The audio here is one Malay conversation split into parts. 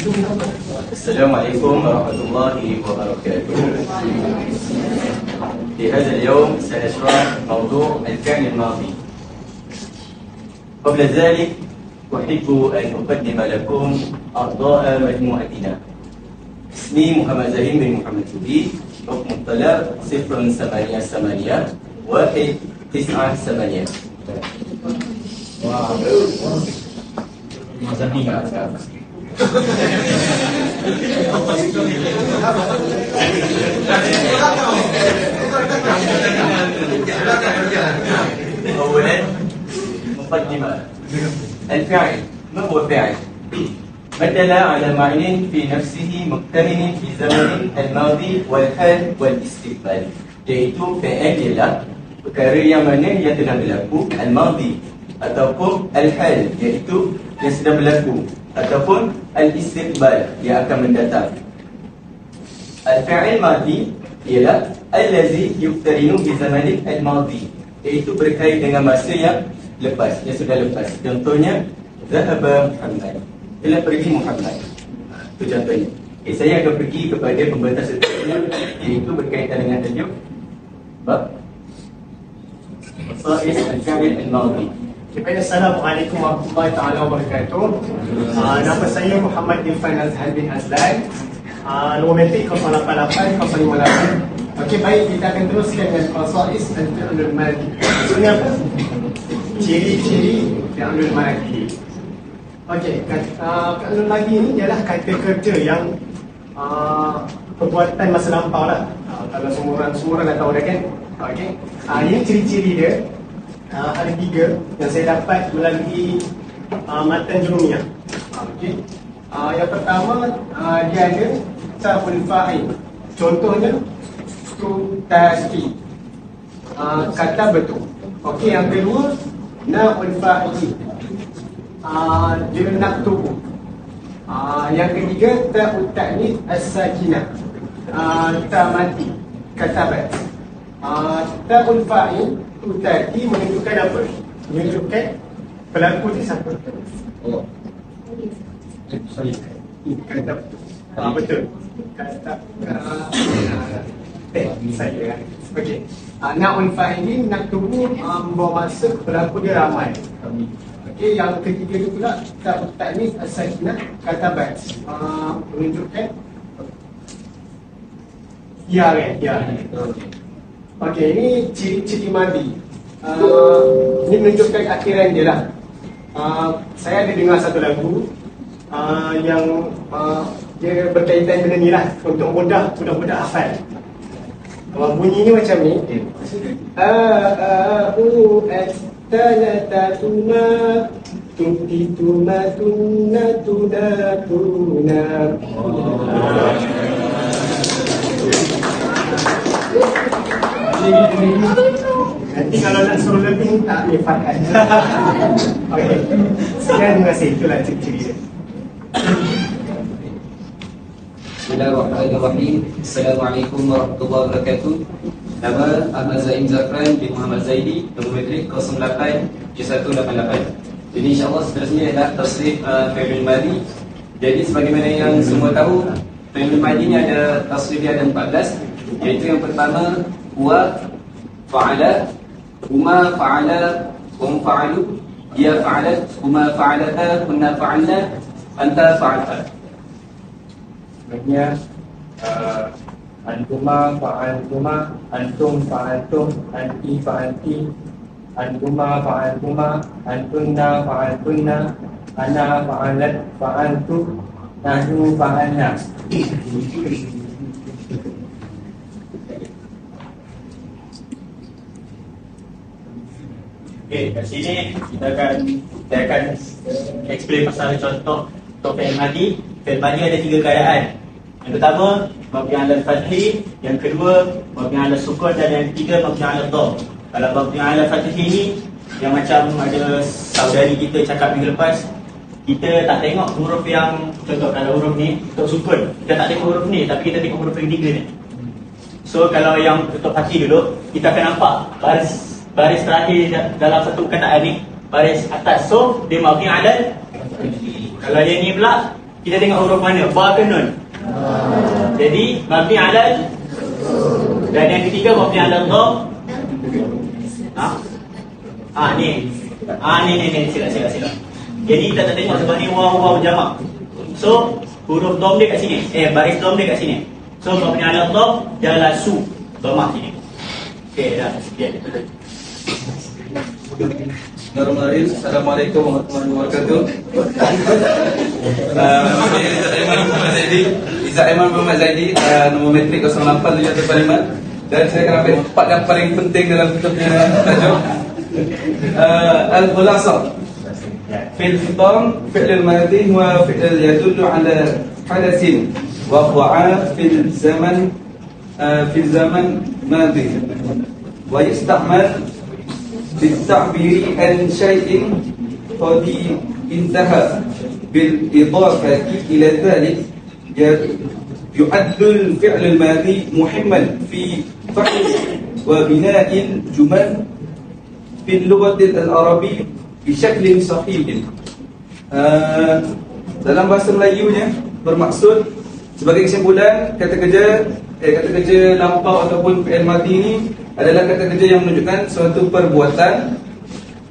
السلام عليكم ورحمة الله وبركاته. في هذا اليوم سنشرح موضوع الفعل الماضي. قبل ذلك أحب أن أقدم لكم أعضاء مجموعتنا. اسمي محمد زهيم بن محمد سودي، حكم الطلب 088 198. أولا مقدمة. الفعل ما هو فعل؟ ما دل على معنى في نفسه مقترن في زمن الماضي والحال والاستقبال. Iaitu fi'il ialah perkara yang mana yang telah berlaku, al-madhi, ataupun al-hal iaitu yang sedang berlaku, ataupun al-istiqbal yang akan mendatang. Al-fi'il madhi ialah allazi yuqtarinu bi zamani al-madhi, iaitu berkait dengan masa yang lepas, yang sudah lepas. Contohnya zahaba Muhammad, telah pergi Muhammad. Itu contohnya. Saya akan pergi kepada pembentang seterusnya, iaitu berkaitan dengan tajuk bab khasa'is al-fi'il al-madhi. Assalamualaikum warahmatullahi taala wabarakatuh. Nama saya Muhammad Irfan Azhar bin Azlan. Nombor metrik 088 058. Okey, baik, kita akan teruskan dengan khasa'is al-fi'il al-madhi. Maksudnya apa? Ciri-ciri fi'il madhi. Okey, fi'il madhi ini ialah kata kerja yang perbuatan masa lampau lah. Kalau semua orang dah tahu dah kan. Okey. Ini ciri-ciri dia. Ada 3 yang saya dapat melalui matan Jurumiyah. Okey. Yang pertama, dia ada ta'ul fa'il. Contohnya tu tasbih. Kata betul. Okey, yang kedua na'ul fa'il. Dia nak tubuh. Yang ketiga ta'ut ta'nits as-sakinah. Ta mati, katabat. Ta'ul fa'il tadi menunjukkan apa? Menunjukkan pelaku di siapa? Oh. Sorry. Kata betul. Kata saya. Okey. Na'ul fa'il nak tubuh membawa maksud pelaku dia ramai. Okey, yang ketiga itu pula ta'ut ta'nits as-sakinah, katabat. Menunjukkan ya kan? Ya. Okey, ini ciri-ciri madhi. Ini menunjukkan akhiran dia lah. Saya ada dengar satu lagu yang dia berkaitan dengan ni lah, untuk budak-budak hafal. Bunyi ni macam ni. Tanatatuna tutituna tunna tudatuna. Nanti kalau nak suruh lebih tak boleh pakai. Okey. Sekian, terima kasih. Itulah ciri-ciri dia. Bismillahirrahmanirrahim. Assalamualaikum warahmatullahi wabarakatuh. Nama Ahmad Zaim Zafran bin Muhammad Zaidi, nombor metrik 087188. Jadi insyaAllah seterusnya adalah tasrif fi'il madhi. Jadi sebagaimana yang semua tahu, fi'il madhi ni ada tasrif dia ada 14, iaitu yang pertama huwa fa'ala, huma fa'ala, hum fa'alu, dia fa'alat, huma fa'alata, kunna fa'alna, anta fa'alta. Sebenarnya antuma fa'altuma, antum fa'altum, anti fa'alti, antuma fa'altuma, antunna fa'altunna, ana fa'alat fa'altu, nahnu fa'alna. Okey, kat sini kita akan explain pasal contoh untuk fi'il madhi. Fi'il madhi ada 3 keadaan. Yang pertama mabni 'ala al-fathi, yang kedua mabni 'ala sukun, dan yang ketiga mabni 'ala dhamm. Kalau mabni 'ala fathi ni yang macam ada saudari kita cakap minggu lepas, kita tak tengok huruf yang, contoh kalau huruf ni untuk sukun, kita tak tengok huruf ni, tapi kita tengok huruf yang 3 ni. So kalau yang untuk fathi dulu, kita akan nampak baris terakhir dalam satu perkataan ni, baris atas. So dia mabni 'ala. Kalau yang ni pula Kita tengok huruf mana? Ba ke nun? Jadi mabni alal. Dan yang ketiga mabni alal dham. Ni. Ni. Silap. Jadi kita tak tengok sebab ni waw jamak. So huruf dham dia kat sini. Baris dham dia kat sini. So mabni alal dham jalasu. Dhamah sini. Okey, dah. Sekian. Bismillahirrahmanirrahim. Assalamualaikum warahmatullahi wabarakatuh. Izzat Aiman Muhammad Zaidi, nombor matrik 0875. Dan saya akan ambil 4 yang paling penting dalam kita punya tajuk. Al-Khulasah. Fi'l khitam, fi'l madhi wa fi'l yadullu ala hadathin waqa'a fil zaman madhi wa yusta'mal بالتعبير عن شيء قد انتهى بالإضافة إلى ذلك يعد الفعل الماضي مهما في فهم وبناء الجمل في اللغة العربية بشكل صحيح. Dalam bahasa Melayunya bermaksud sebagai kesimpulan kata kerja lampau ataupun fi'il madhi ini adalah kata kerja yang menunjukkan suatu perbuatan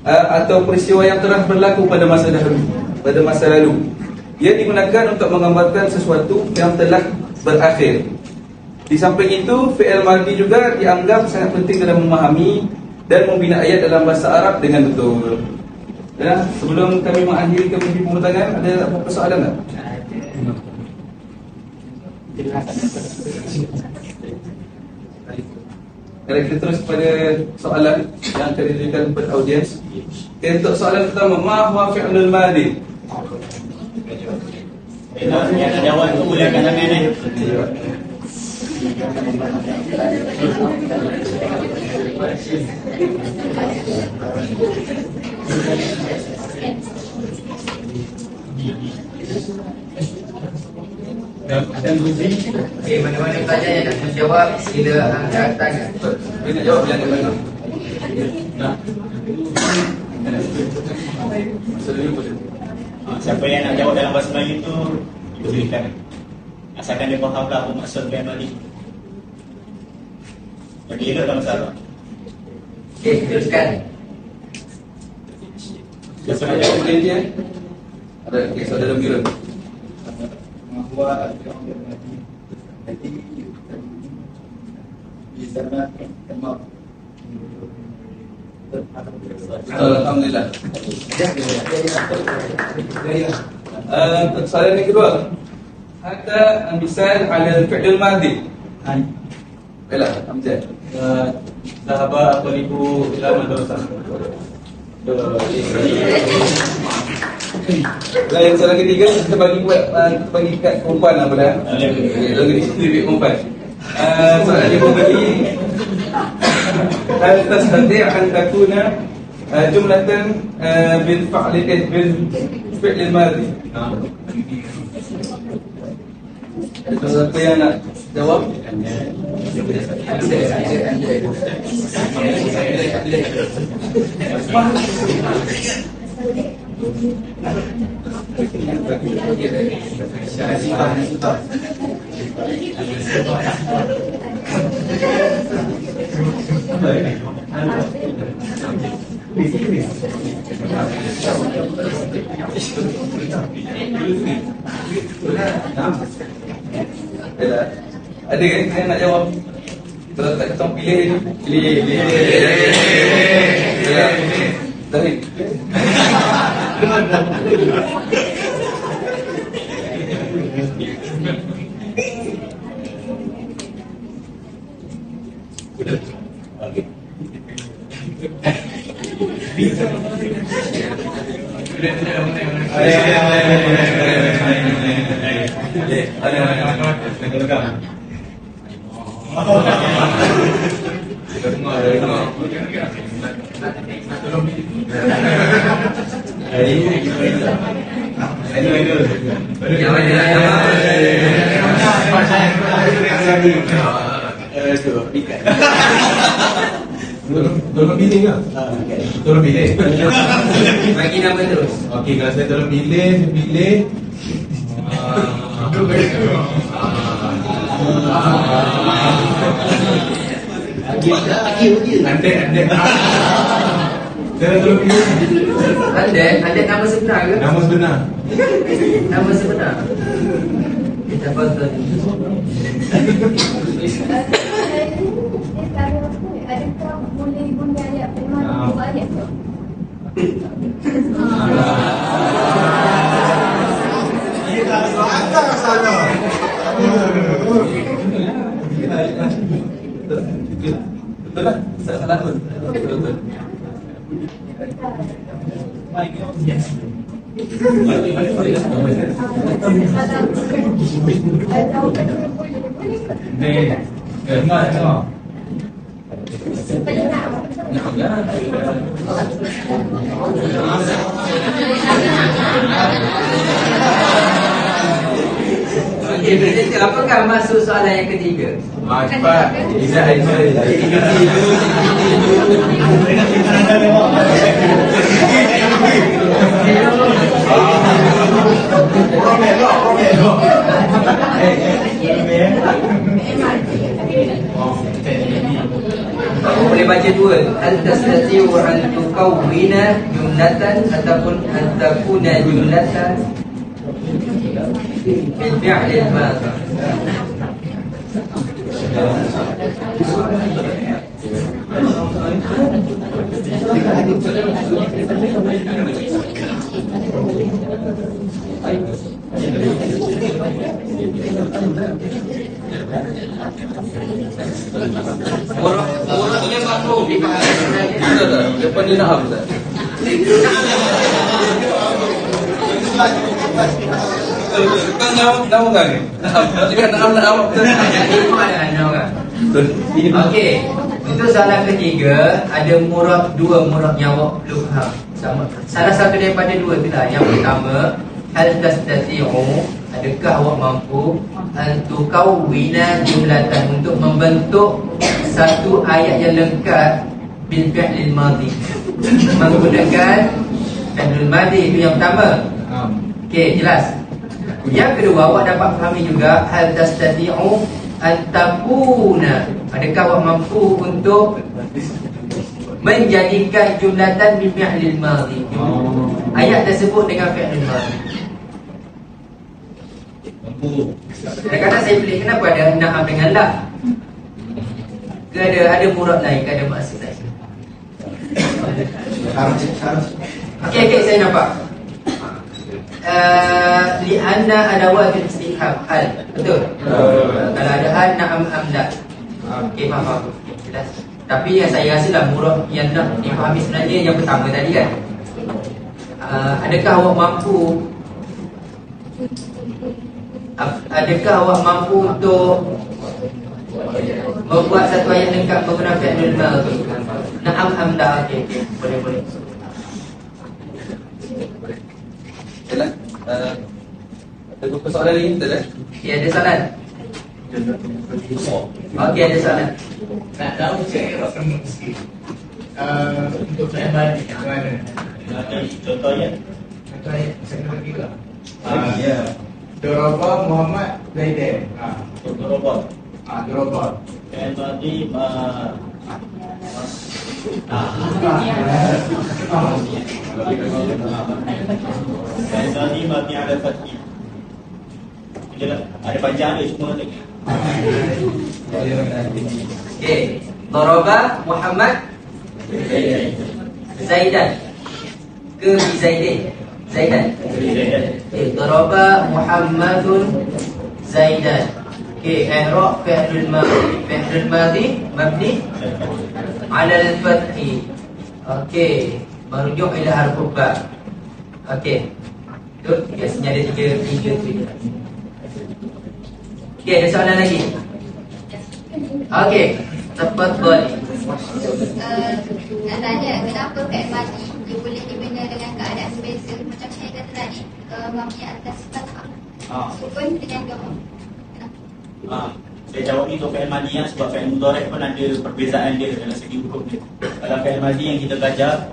atau peristiwa yang telah berlaku pada masa dahulu, pada masa lalu. Ia digunakan untuk menggambarkan sesuatu yang telah berakhir. Di samping itu, fi'il madhi juga dianggap sangat penting dalam memahami dan membina ayat dalam bahasa Arab dengan betul. Ya, sebelum kami mengakhiri kami pemutaran, ada apa persoalan tak? Kalau kita terus kepada soalan yang akan diberikan kepada audiens. Untuk soalan pertama, ma huwa fi'lul madhi? Yang ada jawab tu boleh angkat tangan ni. Okey, mana-mana pelajar yang nak menjawab, sila angkat tangan. Kita jawab yang mana? Siapa yang nak jawab dalam bahasa Melayu tu berikan. Asalkan dia faham lah apa maksud fi'il madhi. Bagi elok tak masalah. Okey, teruskan. Siapa nak jawab boleh dia? Ada kisah dalam kira. Alhamdulillah. Soalan yang kedua. Hatta misal ala fi'il madhi. Baiklah, Amjad. Sahabat Talibu Ilham Madrasah. Yang soalan ketiga kita bagi kat perempuan lah pada. Lagi di situ lebih perempuan. Soalan yang berbagi. Hal tastati' an takuna jumlatan bil fi'l madhi. Siapa yang nak jawab? Ada kan yang nak jawab? Kalau tak kita pilih. Tarik. Tolong pilih ke? Tolong pilih. Bagi nama terus. Okey, kalau saya tolong pilih, saya pilih Andek. Jangan tolong pilih. Anda nama sebenar ke? Nama sebenar. Nama sebenar. Kita foto. Adakah boleh guna ayat firman dua ayat tu? Betul lah. Salah pun. Betul. Okey, apakah maksud soalan yang ketiga? Cepat. Izzat Aisyah. Kamu boleh baca dua. Hal tastati'u an tukawwina jumlatan ataupun an takuna jumlatan bil fi'lil madhi. Orangnya makhluk depan dia nak apa? Kan nama kan? Jika nama Okey, itu soalan ketiga. Ada murab dua murab yang awak perlu faham. Sama. Salah satu daripada dua itulah. Yang pertama, hal tastati'u, adakah awak mampu an tukawwina jumlatan, untuk membentuk satu ayat yang lengkap bil fi'lil madhi, menggunakan fi'lil madhi. Itu yang pertama. Okey, jelas. Yang kedua, awak dapat fahami juga hal tastati'u an takuna, adakah awak mampu untuk menjadikan jumlatan bil fi'lil madhi, ayat tersebut dengan fi'lil madhi. Kadang-kadang saya pilih kenapa ada na'am dengan la, ke ada murad lain, ke ada maksud lain. Okey, saya nampak. Li'anna adawatul istifham hal. Betul? Kalau ada hal, na'am amla. Okey, faham. Jelas. Tapi yang saya rasa lah murad yang nak dipahami sebenarnya yang pertama tadi kan. Adakah awak mampu untuk membuat satu ayat lengkap menggunakan fi'lul madhi? Na'am amla. Okey, boleh. Yalah. Ada persoalan lagi betul eh? Okey, ada soalan? Okey, ada soalan. Nak tahu saya rasa sikit. Untuk saya balik yang mana? Contohnya. Contoh ayat saya nak juga. Ya. Daraba Muhammad Zaidan. Robot. Daraba. Dan tadi dan tadi mabni ala fathi. Ada panjang dia semua ni. Okey, daraba Muhammad Zaidan ke Zaidin? Zaidan. Okey, daraba Muhammadun Zaidan. Okey, i'rab fi'lul madhi mabni ala al-fathi. Okey, merujuk ila harful ba. Okey. Tu biasanya ada tiga tu. Okey, ada soalan lagi? Okey, tafadhal. Nak tanya, kenapa fi'il madhi dia boleh dibina dengan keadaan berbeza, macam saya kata tadi, mabni atas fathah, sukun dengan dhamma. Saya jawab ni untuk fi'il madhi yang sebab fi'il mudhari' pun ada perbezaan dia dalam segi hukum dia. Kalau fi'il madhi yang kita belajar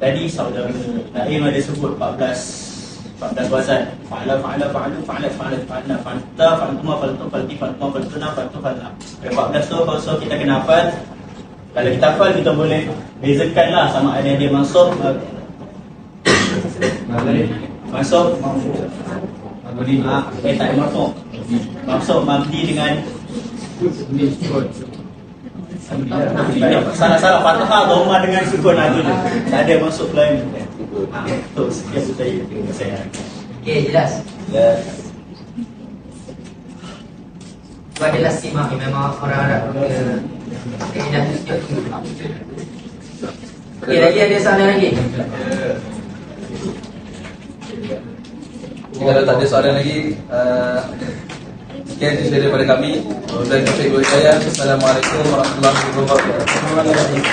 tadi, saudara Naim ada sebut 14 14 wazan. Fa'ala, fa'ala, fa'alu, fa'ala, fa'ala, fa'ala, fa'alta, fa'altuma, fa'altu, fa'alti, fa'altuma, fa'altuna, fa'altu, fa'ala. 14 tu so kita kena hafal. Kalau kita hafal, kita boleh bezakan lah sama ada dia mansub, mansub, tak ada marfu'. Mansub mabni dengan salah-salah fathah dhamma dengan sukun tu je. Tak ada masuk lain. Tu sekian saya. Okey, jelas. Itu adalah simak memang orang Arab dah sejak dulu. Okey, lagi ada soalan lagi? Jika tak ada soalan lagi, sekian daripada kami. Dan kita Assalamualaikum warahmatullahi wabarakatuh.